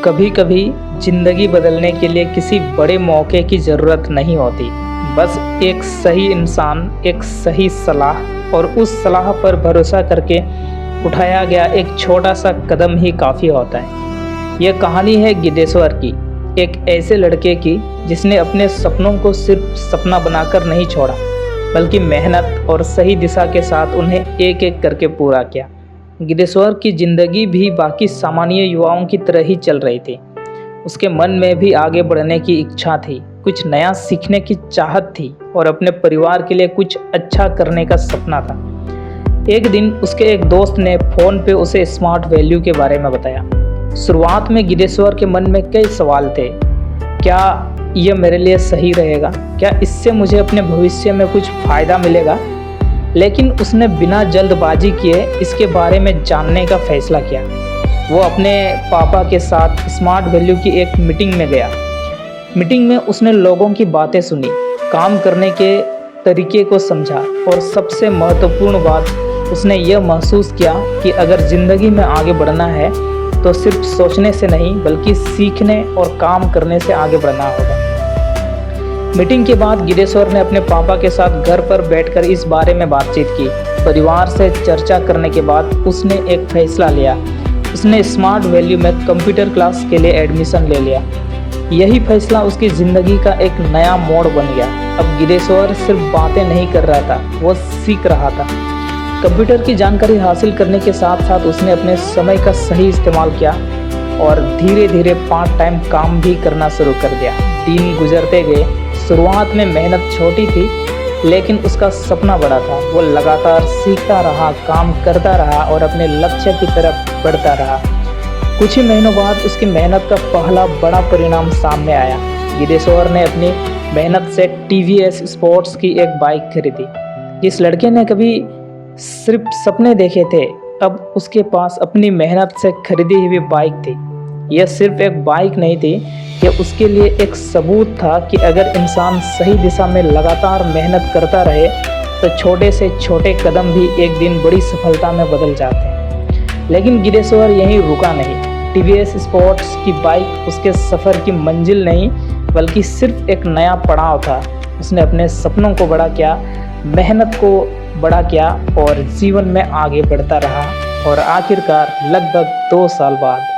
कभी कभी जिंदगी बदलने के लिए किसी बड़े मौके की ज़रूरत नहीं होती। बस एक सही इंसान, एक सही सलाह और उस सलाह पर भरोसा करके उठाया गया एक छोटा सा कदम ही काफ़ी होता है। यह कहानी है गिद्धेश्वर की, एक ऐसे लड़के की जिसने अपने सपनों को सिर्फ सपना बनाकर नहीं छोड़ा, बल्कि मेहनत और सही दिशा के साथ उन्हें एक एक करके पूरा किया। गिद्धेश्वर की ज़िंदगी भी बाकी सामान्य युवाओं की तरह ही चल रही थी। उसके मन में भी आगे बढ़ने की इच्छा थी, कुछ नया सीखने की चाहत थी और अपने परिवार के लिए कुछ अच्छा करने का सपना था। एक दिन उसके एक दोस्त ने फ़ोन पे उसे स्मार्ट वैल्यू के बारे में बताया। शुरुआत में गिद्धेश्वर के मन में कई सवाल थे। क्या यह मेरे लिए सही रहेगा? क्या इससे मुझे अपने भविष्य में कुछ फ़ायदा मिलेगा? लेकिन उसने बिना जल्दबाजी किए इसके बारे में जानने का फैसला किया। वो अपने पापा के साथ स्मार्ट वैल्यू की एक मीटिंग में गया। मीटिंग में उसने लोगों की बातें सुनी, काम करने के तरीके को समझा और सबसे महत्वपूर्ण बात उसने यह महसूस किया कि अगर ज़िंदगी में आगे बढ़ना है तो सिर्फ सोचने से नहीं, बल्कि सीखने और काम करने से आगे बढ़ना होगा। मीटिंग के बाद गिद्धेश्वर ने अपने पापा के साथ घर पर बैठकर इस बारे में बातचीत की। परिवार से चर्चा करने के बाद उसने एक फैसला लिया। उसने स्मार्ट वैल्यू में कंप्यूटर क्लास के लिए एडमिशन ले लिया। यही फैसला उसकी ज़िंदगी का एक नया मोड़ बन गया। अब गिद्धेश्वर सिर्फ बातें नहीं कर रहा था, वो सीख रहा था। कंप्यूटर की जानकारी हासिल करने के साथ साथ उसने अपने समय का सही इस्तेमाल किया और धीरे धीरे पार्ट टाइम काम भी करना शुरू कर दिया। दिन गुजरते गए। शुरुआत में मेहनत छोटी थी, लेकिन उसका सपना बड़ा था। वो लगातार सीखता रहा, काम करता रहा और अपने लक्ष्य की तरफ बढ़ता रहा। कुछ ही महीनों बाद उसकी मेहनत का पहला बड़ा परिणाम सामने आया। गिद्धेश्वर ने अपनी मेहनत से TVS स्पोर्ट्स की एक बाइक खरीदी। जिस लड़के ने कभी सिर्फ सपने देखे थे, अब उसके पास अपनी मेहनत से खरीदी हुई बाइक थी। यह सिर्फ एक बाइक नहीं थी, यह उसके लिए एक सबूत था कि अगर इंसान सही दिशा में लगातार मेहनत करता रहे तो छोटे से छोटे कदम भी एक दिन बड़ी सफलता में बदल जाते हैं। लेकिन गिद्धेश्वर यहीं रुका नहीं। TVS स्पोर्ट्स की बाइक उसके सफ़र की मंजिल नहीं, बल्कि सिर्फ एक नया पड़ाव था। उसने अपने सपनों को बड़ा किया, मेहनत को बड़ा किया और जीवन में आगे बढ़ता रहा। और आखिरकार लगभग 2 साल बाद